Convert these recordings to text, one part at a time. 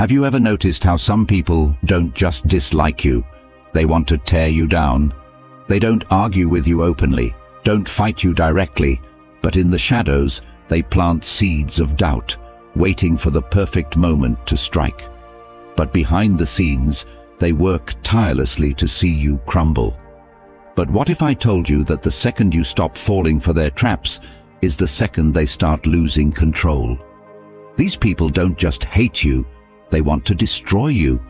Have you ever noticed how some people don't just dislike you, they want to tear you down? They don't argue with you openly, don't fight you directly, but in the shadows, they plant seeds of doubt, waiting for the perfect moment to strike. But behind the scenes, they work tirelessly to see you crumble. But what if I told you that the second you stop falling for their traps is the second they start losing control? These people don't just hate you, they want to destroy you.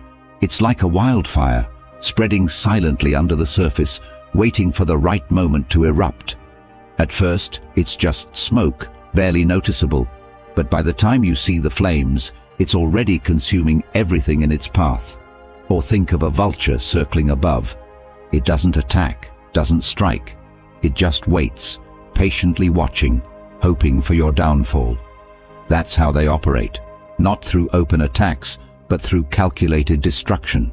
It's like a wildfire, spreading silently under the surface, waiting for the right moment to erupt. At first, it's just smoke, barely noticeable, but by the time you see the flames, it's already consuming everything in its path. Or think of a vulture circling above. It doesn't attack, doesn't strike. It just waits, patiently watching, hoping for your downfall. That's how they operate, not through open attacks, but through calculated destruction.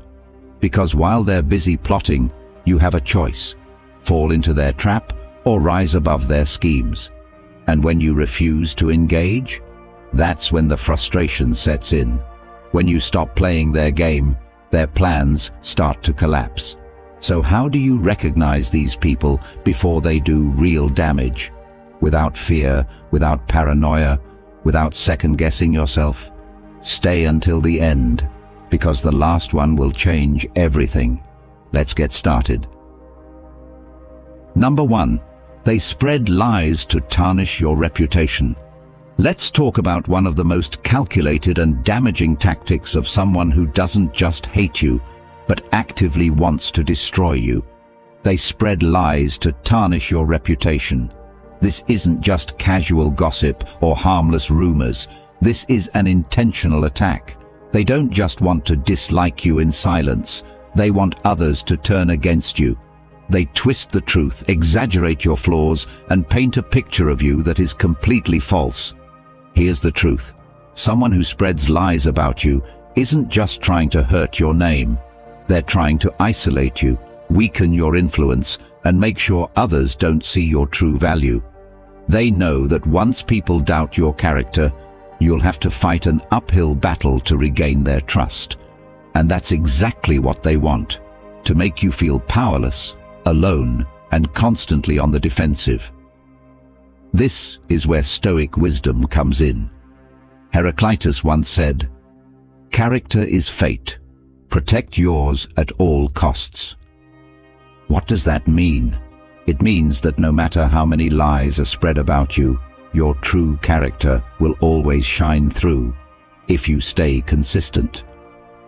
Because while they're busy plotting, you have a choice: fall into their trap or rise above their schemes. And when you refuse to engage, that's when the frustration sets in. When you stop playing their game, their plans start to collapse. So how do you recognize these people before they do real damage? Without fear, without paranoia, without second-guessing yourself? Stay until the end, because the last one will change everything. Let's get started. Number 1. They spread lies to tarnish your reputation. Let's talk about one of the most calculated and damaging tactics of someone who doesn't just hate you, but actively wants to destroy you. They spread lies to tarnish your reputation. This isn't just casual gossip or harmless rumors. This is an intentional attack. They don't just want to dislike you in silence. They want others to turn against you. They twist the truth, exaggerate your flaws, and paint a picture of you that is completely false. Here's the truth. Someone who spreads lies about you isn't just trying to hurt your name. They're trying to isolate you, weaken your influence, and make sure others don't see your true value. They know that once people doubt your character, you'll have to fight an uphill battle to regain their trust. And that's exactly what they want, to make you feel powerless, alone, and constantly on the defensive. This is where Stoic wisdom comes in. Heraclitus once said, "Character is fate. Protect yours at all costs." What does that mean? It means that no matter how many lies are spread about you, your true character will always shine through if you stay consistent.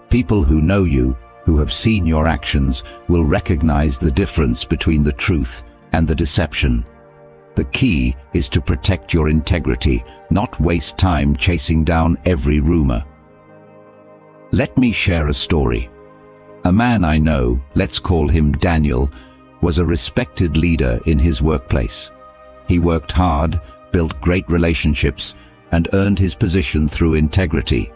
People who know you, who have seen your actions, will recognize the difference between the truth and the deception. The key is to protect your integrity, not waste time chasing down every rumor. Let me share a story. A man I know, let's call him Daniel, was a respected leader in his workplace. He worked hard, built great relationships, and earned his position through integrity.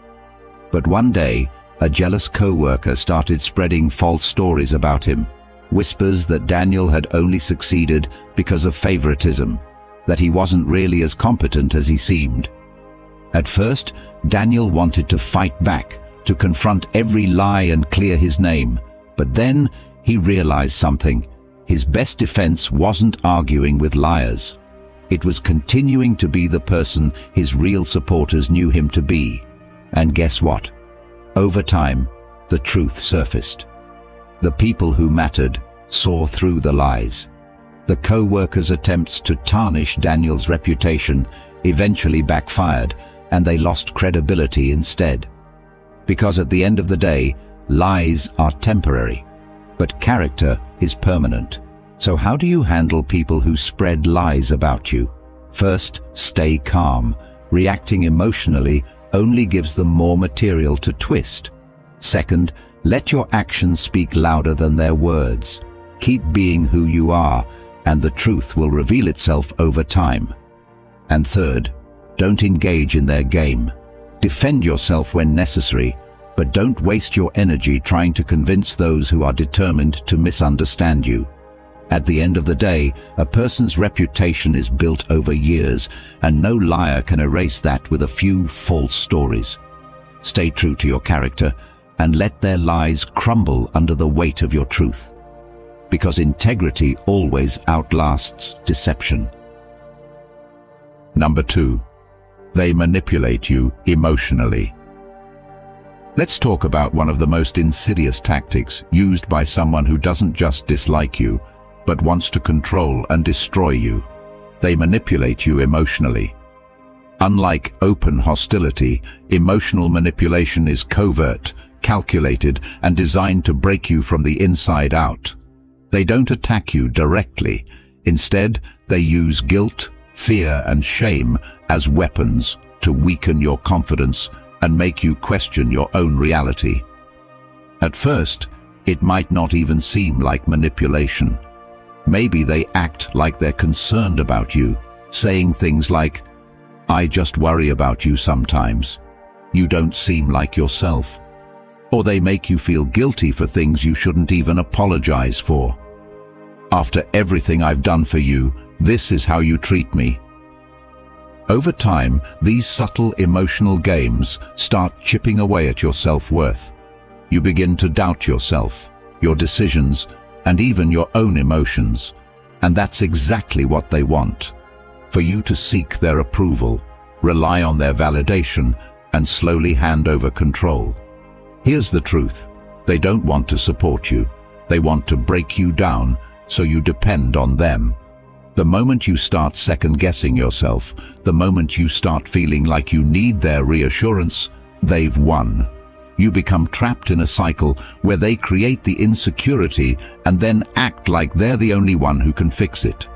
But one day, a jealous co-worker started spreading false stories about him, whispers that Daniel had only succeeded because of favoritism, that he wasn't really as competent as he seemed. At first, Daniel wanted to fight back, to confront every lie and clear his name, but then he realized something. His best defense wasn't arguing with liars. It was continuing to be the person his real supporters knew him to be. And guess what? Over time, the truth surfaced. The people who mattered saw through the lies. The co-workers' attempts to tarnish Daniel's reputation eventually backfired, and they lost credibility instead. Because at the end of the day, lies are temporary, but character is permanent. So how do you handle people who spread lies about you? First, stay calm. Reacting emotionally only gives them more material to twist. Second, let your actions speak louder than their words. Keep being who you are, and the truth will reveal itself over time. And third, don't engage in their game. Defend yourself when necessary, but don't waste your energy trying to convince those who are determined to misunderstand you. At the end of the day, a person's reputation is built over years, and no liar can erase that with a few false stories. Stay true to your character and let their lies crumble under the weight of your truth. Because integrity always outlasts deception. Number 2. They manipulate you emotionally. Let's talk about one of the most insidious tactics used by someone who doesn't just dislike you, but wants to control and destroy you. They manipulate you emotionally. Unlike open hostility, emotional manipulation is covert, calculated, and designed to break you from the inside out. They don't attack you directly. Instead, they use guilt, fear, and shame as weapons to weaken your confidence and make you question your own reality. At first, it might not even seem like manipulation. Maybe they act like they're concerned about you, saying things like, "I just worry about you sometimes. You don't seem like yourself." Or they make you feel guilty for things you shouldn't even apologize for. "After everything I've done for you, this is how you treat me." Over time, these subtle emotional games start chipping away at your self-worth. You begin to doubt yourself, your decisions, and even your own emotions. And that's exactly what they want. For you to seek their approval, rely on their validation, and slowly hand over control. Here's the truth. They don't want to support you. They want to break you down, so you depend on them. The moment you start second-guessing yourself, the moment you start feeling like you need their reassurance, they've won. You become trapped in a cycle where they create the insecurity and then act like they're the only one who can fix it.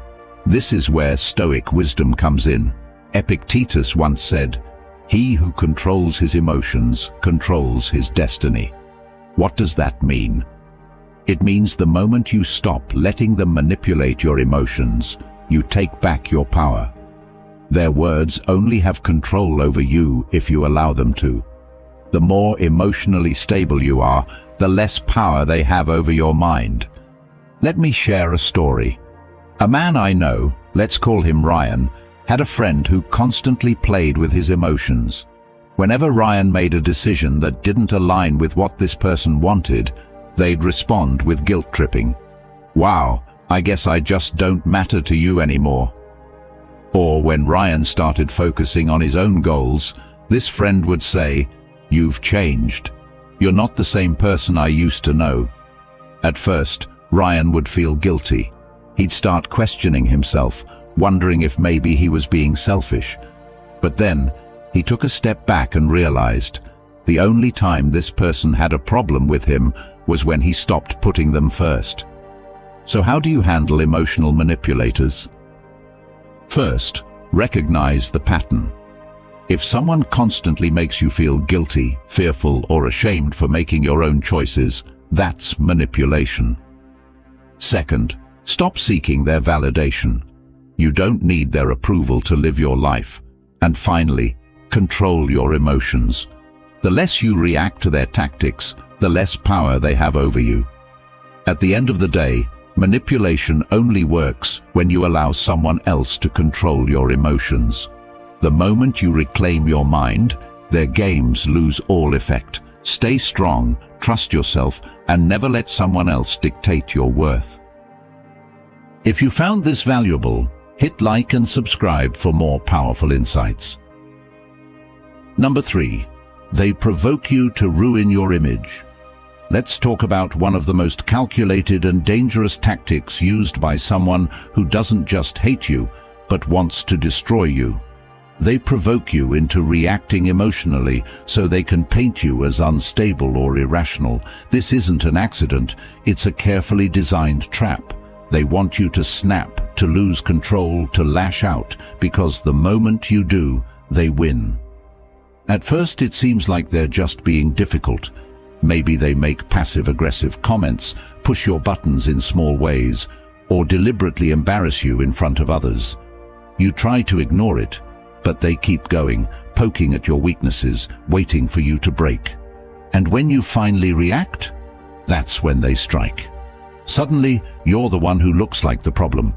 This is where Stoic wisdom comes in. Epictetus once said, "He who controls his emotions controls his destiny." What does that mean? It means the moment you stop letting them manipulate your emotions, you take back your power. Their words only have control over you if you allow them to. The more emotionally stable you are, the less power they have over your mind. Let me share a story. A man I know, let's call him Ryan, had a friend who constantly played with his emotions. Whenever Ryan made a decision that didn't align with what this person wanted, they'd respond with guilt-tripping. "Wow, I guess I just don't matter to you anymore." Or when Ryan started focusing on his own goals, this friend would say, "You've changed. You're not the same person I used to know." At first, Ryan would feel guilty. He'd start questioning himself, wondering if maybe he was being selfish. But then, he took a step back and realized the only time this person had a problem with him was when he stopped putting them first. So how do you handle emotional manipulators? First, recognize the pattern. If someone constantly makes you feel guilty, fearful, or ashamed for making your own choices, that's manipulation. Second, stop seeking their validation. You don't need their approval to live your life. And finally, control your emotions. The less you react to their tactics, the less power they have over you. At the end of the day, manipulation only works when you allow someone else to control your emotions. The moment you reclaim your mind, their games lose all effect. Stay strong, trust yourself, and never let someone else dictate your worth. If you found this valuable, hit like and subscribe for more powerful insights. Number 3. They provoke you to ruin your image. Let's talk about one of the most calculated and dangerous tactics used by someone who doesn't just hate you, but wants to destroy you. They provoke you into reacting emotionally so they can paint you as unstable or irrational. This isn't an accident, it's a carefully designed trap. They want you to snap, to lose control, to lash out, because the moment you do, they win. At first it seems like they're just being difficult. Maybe they make passive-aggressive comments, push your buttons in small ways, or deliberately embarrass you in front of others. You try to ignore it, but they keep going, poking at your weaknesses, waiting for you to break. And when you finally react, that's when they strike. Suddenly, you're the one who looks like the problem.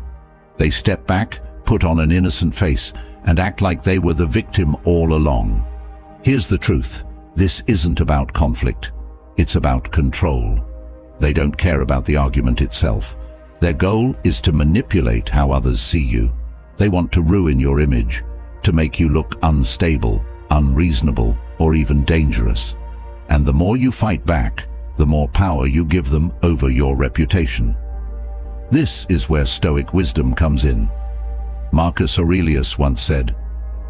They step back, put on an innocent face, and act like they were the victim all along. Here's the truth. This isn't about conflict. It's about control. They don't care about the argument itself. Their goal is to manipulate how others see you. They want to ruin your image, to make you look unstable, unreasonable, or even dangerous. And the more you fight back, the more power you give them over your reputation. This is where Stoic wisdom comes in. Marcus Aurelius once said,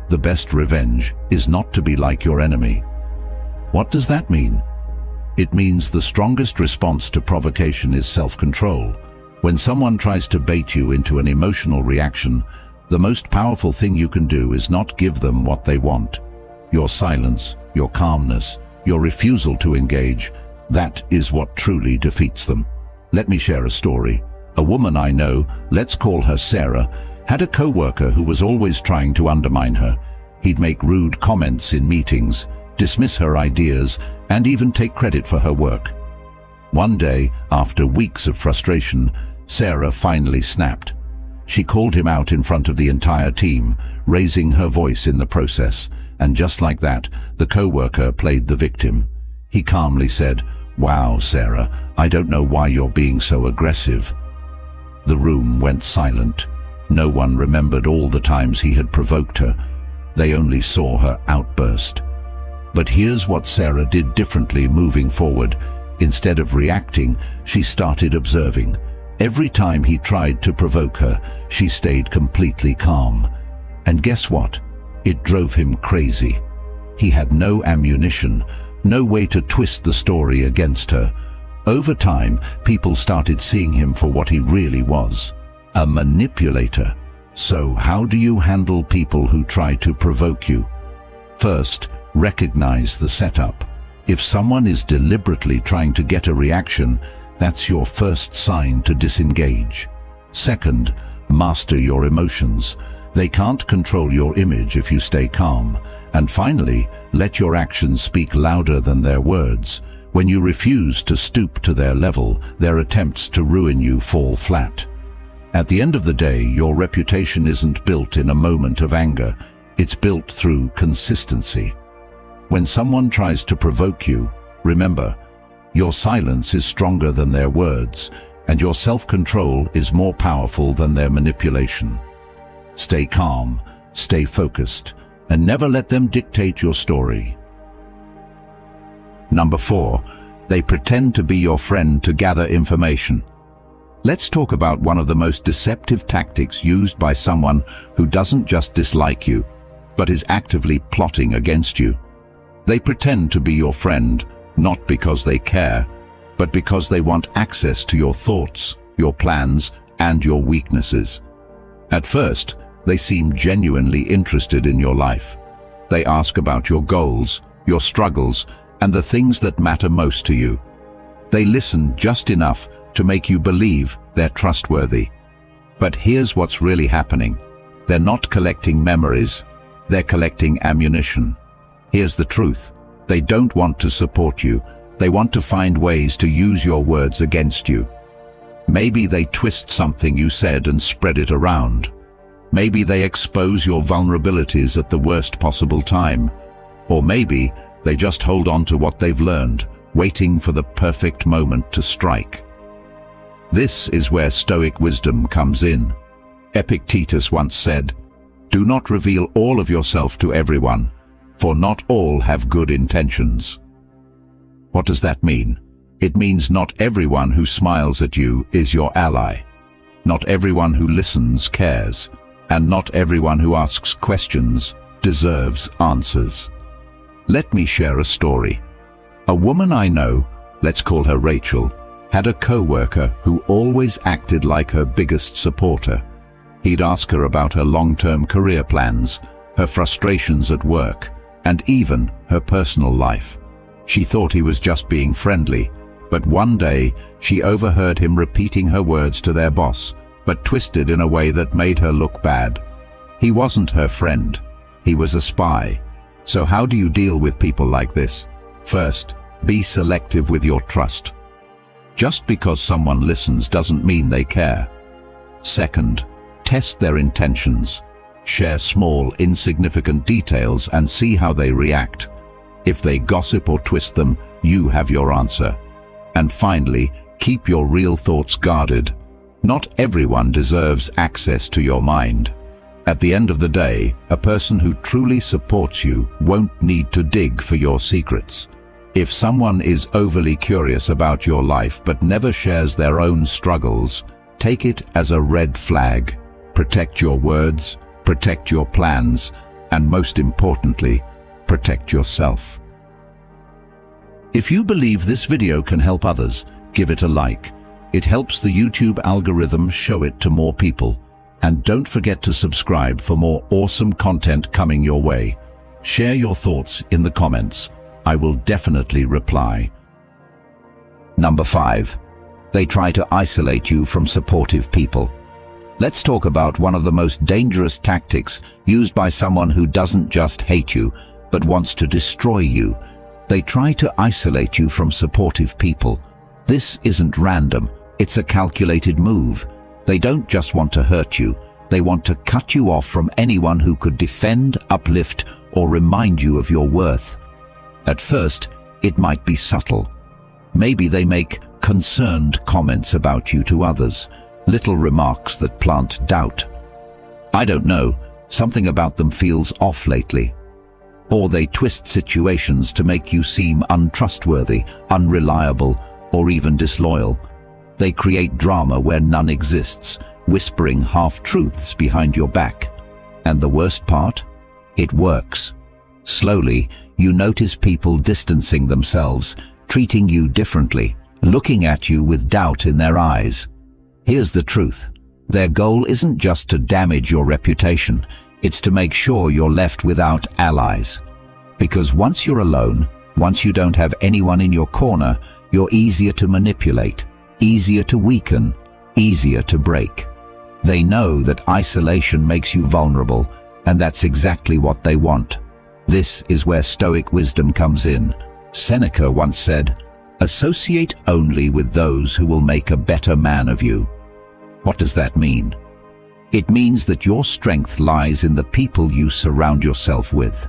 "The best revenge is not to be like your enemy." What does that mean? It means the strongest response to provocation is self-control. When someone tries to bait you into an emotional reaction, the most powerful thing you can do is not give them what they want. Your silence, your calmness, your refusal to engage, that is what truly defeats them. Let me share a story. A woman I know, let's call her Sarah, had a co-worker who was always trying to undermine her. He'd make rude comments in meetings, dismiss her ideas, and even take credit for her work. One day, after weeks of frustration, Sarah finally snapped. She called him out in front of the entire team, raising her voice in the process, and just like that, the co-worker played the victim. He calmly said, "Wow, Sarah, I don't know why you're being so aggressive." The room went silent. No one remembered all the times he had provoked her. They only saw her outburst. But here's what Sarah did differently moving forward. Instead of reacting, she started observing. Every time he tried to provoke her, she stayed completely calm. And guess what? It drove him crazy. He had no ammunition, no way to twist the story against her. Over time, people started seeing him for what he really was, a manipulator. So how do you handle people who try to provoke you? First, recognize the setup. If someone is deliberately trying to get a reaction, that's your first sign to disengage. Second, master your emotions. They can't control your image if you stay calm. And finally, let your actions speak louder than their words. When you refuse to stoop to their level, their attempts to ruin you fall flat. At the end of the day, your reputation isn't built in a moment of anger. It's built through consistency. When someone tries to provoke you, remember, your silence is stronger than their words, and your self-control is more powerful than their manipulation. Stay calm, stay focused, and never let them dictate your story. Number 4, they pretend to be your friend to gather information. Let's talk about one of the most deceptive tactics used by someone who doesn't just dislike you, but is actively plotting against you. They pretend to be your friend, not because they care, but because they want access to your thoughts, your plans, and your weaknesses. At first, they seem genuinely interested in your life. They ask about your goals, your struggles, and the things that matter most to you. They listen just enough to make you believe they're trustworthy. But here's what's really happening. They're not collecting memories, they're collecting ammunition. Here's the truth. They don't want to support you. They want to find ways to use your words against you. Maybe they twist something you said and spread it around. Maybe they expose your vulnerabilities at the worst possible time. Or maybe they just hold on to what they've learned, waiting for the perfect moment to strike. This is where Stoic wisdom comes in. Epictetus once said, "Do not reveal all of yourself to everyone, for not all have good intentions." What does that mean? It means not everyone who smiles at you is your ally. Not everyone who listens cares, and not everyone who asks questions deserves answers. Let me share a story. A woman I know, let's call her Rachel, had a co-worker who always acted like her biggest supporter. He'd ask her about her long-term career plans, her frustrations at work, and even her personal life. She thought he was just being friendly, but one day she overheard him repeating her words to their boss, but twisted in a way that made her look bad. He wasn't her friend. He was a spy. So how do you deal with people like this? First, be selective with your trust. Just because someone listens doesn't mean they care. Second, test their intentions. Share small, insignificant details and see how they react. If they gossip or twist them, you have your answer. And finally, keep your real thoughts guarded. Not everyone deserves access to your mind. At the end of the day, a person who truly supports you won't need to dig for your secrets. If someone is overly curious about your life but never shares their own struggles, take it as a red flag. Protect your words, protect your plans, and most importantly, protect yourself. If you believe this video can help others, give it a like. It helps the YouTube algorithm show it to more people. And don't forget to subscribe for more awesome content coming your way. Share your thoughts in the comments. I will definitely reply. Number 5. They try to isolate you from supportive people. Let's talk about one of the most dangerous tactics used by someone who doesn't just hate you, but wants to destroy you. They try to isolate you from supportive people. This isn't random, it's a calculated move. They don't just want to hurt you, they want to cut you off from anyone who could defend, uplift, or remind you of your worth. At first, it might be subtle. Maybe they make concerned comments about you to others, little remarks that plant doubt. I don't know, something about them feels off lately. Or they twist situations to make you seem untrustworthy, unreliable, or even disloyal. They create drama where none exists, whispering half-truths behind your back. And the worst part? It works. Slowly, you notice people distancing themselves, treating you differently, looking at you with doubt in their eyes. Here's the truth. Their goal isn't just to damage your reputation, it's to make sure you're left without allies. Because once you're alone, once you don't have anyone in your corner, you're easier to manipulate, easier to weaken, easier to break. They know that isolation makes you vulnerable, and that's exactly what they want. This is where Stoic wisdom comes in. Seneca once said, "Associate only with those who will make a better man of you." What does that mean? It means that your strength lies in the people you surround yourself with.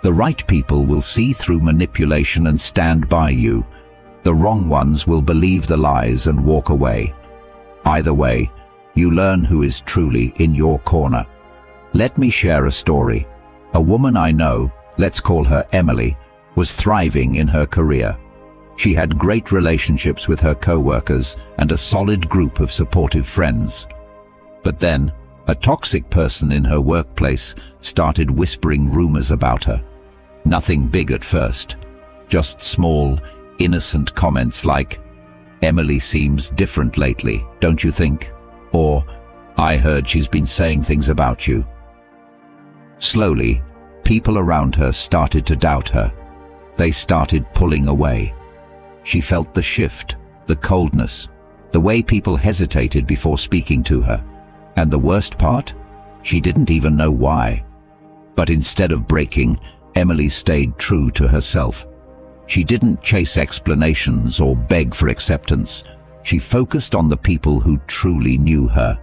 The right people will see through manipulation and stand by you. The wrong ones will believe the lies and walk away. Either way, you learn who is truly in your corner. Let me share a story. A woman I know, let's call her Emily, was thriving in her career. She had great relationships with her co-workers and a solid group of supportive friends. But then, a toxic person in her workplace started whispering rumors about her. Nothing big at first, just small, innocent comments like, "Emily seems different lately, don't you think?" Or, "I heard she's been saying things about you." Slowly, people around her started to doubt her. They started pulling away. She felt the shift, the coldness, the way people hesitated before speaking to her. And the worst part? She didn't even know why. But instead of breaking, Emily stayed true to herself. She didn't chase explanations or beg for acceptance. She focused on the people who truly knew her.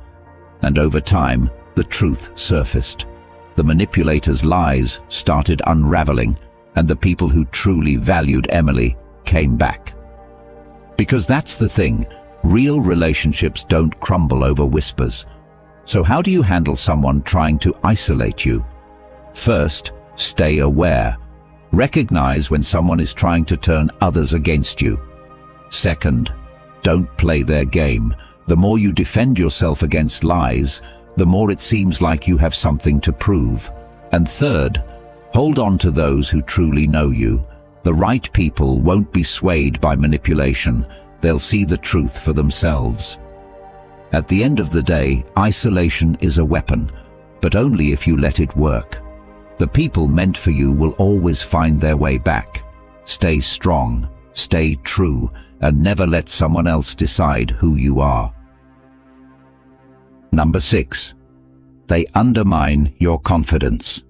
And over time, the truth surfaced. The manipulators' lies started unraveling, and the people who truly valued Emily came back. Because that's the thing, real relationships don't crumble over whispers. So how do you handle someone trying to isolate you? First, stay aware. Recognize when someone is trying to turn others against you. Second, don't play their game. The more you defend yourself against lies, the more it seems like you have something to prove. And third, hold on to those who truly know you. The right people won't be swayed by manipulation. They'll see the truth for themselves. At the end of the day, isolation is a weapon, but only if you let it work. The people meant for you will always find their way back. Stay strong, stay true, and never let someone else decide who you are. Number 6. They undermine your confidence.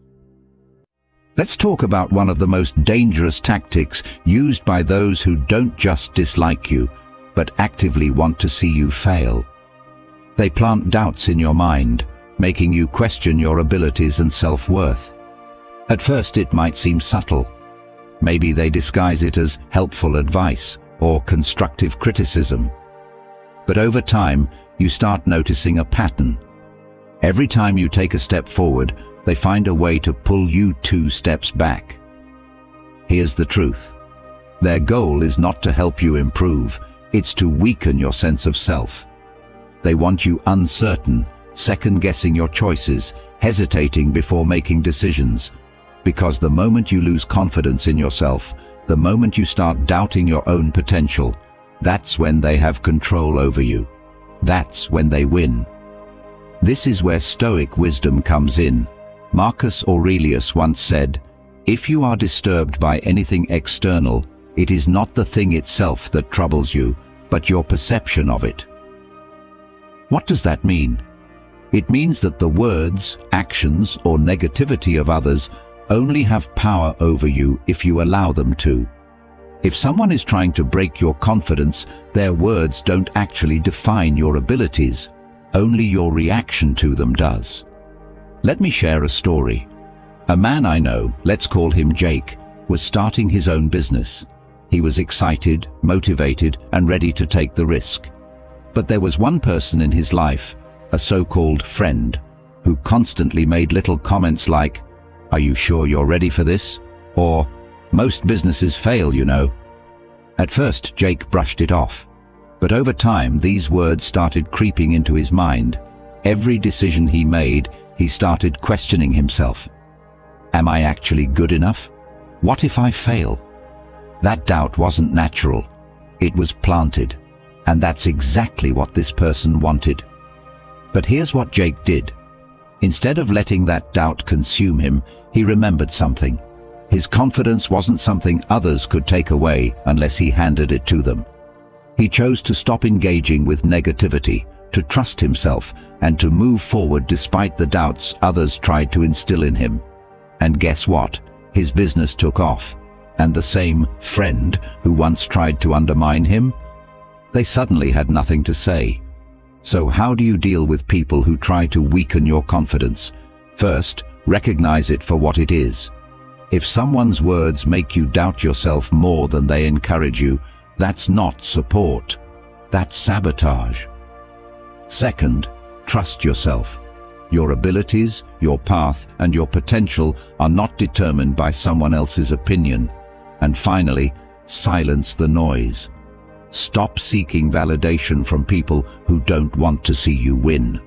Let's talk about one of the most dangerous tactics used by those who don't just dislike you, but actively want to see you fail. They plant doubts in your mind, making you question your abilities and self-worth. At first it might seem subtle. Maybe they disguise it as helpful advice or constructive criticism. But over time, you start noticing a pattern. Every time you take a step forward, they find a way to pull you 2 steps back. Here's the truth. Their goal is not to help you improve, it's to weaken your sense of self. They want you uncertain, second-guessing your choices, hesitating before making decisions. Because the moment you lose confidence in yourself, the moment you start doubting your own potential, that's when they have control over you. That's when they win. This is where Stoic wisdom comes in. Marcus Aurelius once said, "If you are disturbed by anything external, it is not the thing itself that troubles you, but your perception of it." What does that mean? It means that the words, actions, or negativity of others only have power over you if you allow them to. If someone is trying to break your confidence, their words don't actually define your abilities. Only your reaction to them does. Let me share a story. A man I know, let's call him Jake, was starting his own business. He was excited, motivated, and ready to take the risk. But there was one person in his life, a so-called friend, who constantly made little comments like, "Are you sure you're ready for this?" Or, "Most businesses fail, you know." At first, Jake brushed it off. But over time, these words started creeping into his mind. Every decision he made, he started questioning himself. Am I actually good enough? What if I fail? That doubt wasn't natural. It was planted. And that's exactly what this person wanted. But here's what Jake did. Instead of letting that doubt consume him, he remembered something. His confidence wasn't something others could take away unless he handed it to them. He chose to stop engaging with negativity, to trust himself, and to move forward despite the doubts others tried to instill in him. And guess what? His business took off. And the same friend who once tried to undermine him, they suddenly had nothing to say. So how do you deal with people who try to weaken your confidence? First, recognize it for what it is. If someone's words make you doubt yourself more than they encourage you, that's not support. That's sabotage. Second, trust yourself. Your abilities, your path, and your potential are not determined by someone else's opinion. And finally, silence the noise. Stop seeking validation from people who don't want to see you win.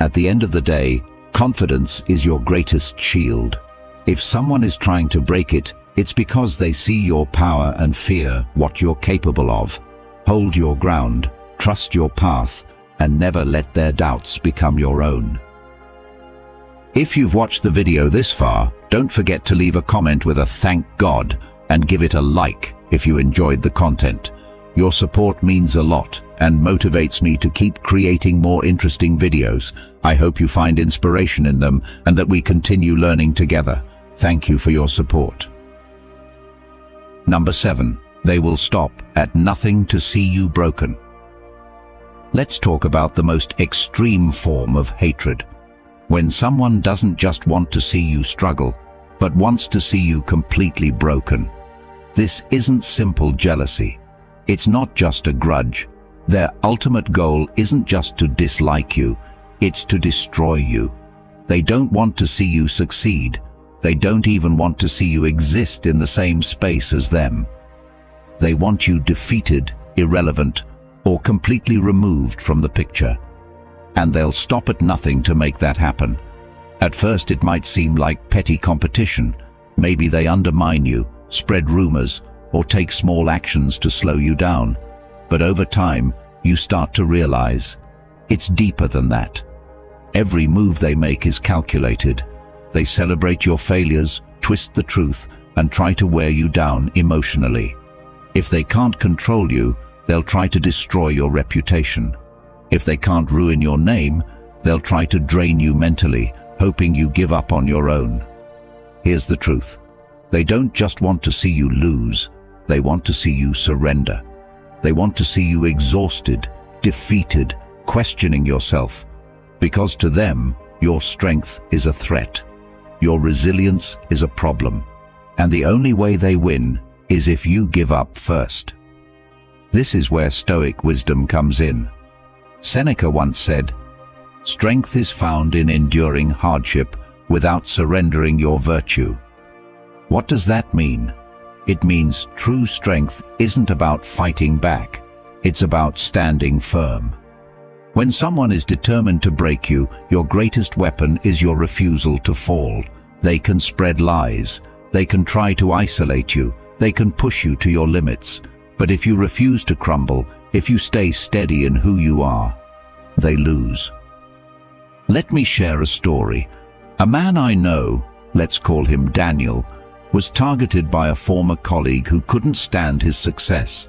At the end of the day, confidence is your greatest shield. If someone is trying to break it, it's because they see your power and fear what you're capable of. Hold your ground, trust your path, and never let their doubts become your own. If you've watched the video this far, don't forget to leave a comment with a "thank God" and give it a like if you enjoyed the content. Your support means a lot and motivates me to keep creating more interesting videos. I hope you find inspiration in them and that we continue learning together. Thank you for your support. Number 7. They will stop at nothing to see you broken. Let's talk about the most extreme form of hatred. When someone doesn't just want to see you struggle, but wants to see you completely broken. This isn't simple jealousy. It's not just a grudge. Their ultimate goal isn't just to dislike you, it's to destroy you. They don't want to see you succeed. They don't even want to see you exist in the same space as them. They want you defeated, irrelevant, or completely removed from the picture. And they'll stop at nothing to make that happen. At first it might seem like petty competition. Maybe they undermine you, spread rumors, or take small actions to slow you down. But over time, you start to realize it's deeper than that. Every move they make is calculated. They celebrate your failures, twist the truth, and try to wear you down emotionally. If they can't control you, they'll try to destroy your reputation. If they can't ruin your name, they'll try to drain you mentally, hoping you give up on your own. Here's the truth. They don't just want to see you lose. They want to see you surrender. They want to see you exhausted, defeated, questioning yourself. Because to them, your strength is a threat. Your resilience is a problem. And the only way they win is if you give up first. This is where Stoic wisdom comes in. Seneca once said, "Strength is found in enduring hardship without surrendering your virtue." What does that mean? It means true strength isn't about fighting back. It's about standing firm. When someone is determined to break you, your greatest weapon is your refusal to fall. They can spread lies. They can try to isolate you. They can push you to your limits. But if you refuse to crumble, if you stay steady in who you are, they lose. Let me share a story. A man I know, let's call him Daniel, was targeted by a former colleague who couldn't stand his success.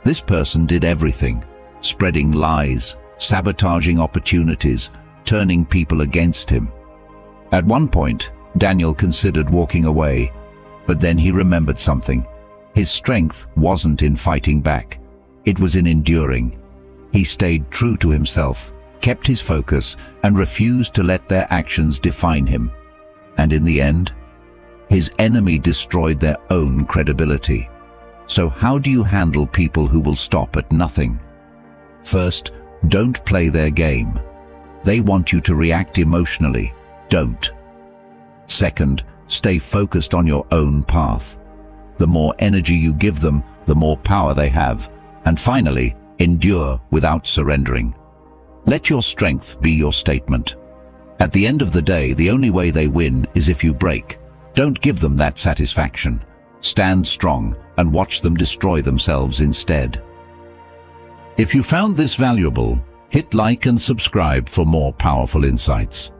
This person did everything, spreading lies, sabotaging opportunities, turning people against him. At one point, Daniel considered walking away, but then he remembered something. His strength wasn't in fighting back. It was in enduring. He stayed true to himself, kept his focus, and refused to let their actions define him. And in the end, his enemy destroyed their own credibility. So how do you handle people who will stop at nothing? First, don't play their game. They want you to react emotionally. Don't. Second, stay focused on your own path. The more energy you give them, the more power they have. And finally, endure without surrendering. Let your strength be your statement. At the end of the day, the only way they win is if you break. Don't give them that satisfaction. Stand strong and watch them destroy themselves instead. If you found this valuable, hit like and subscribe for more powerful insights.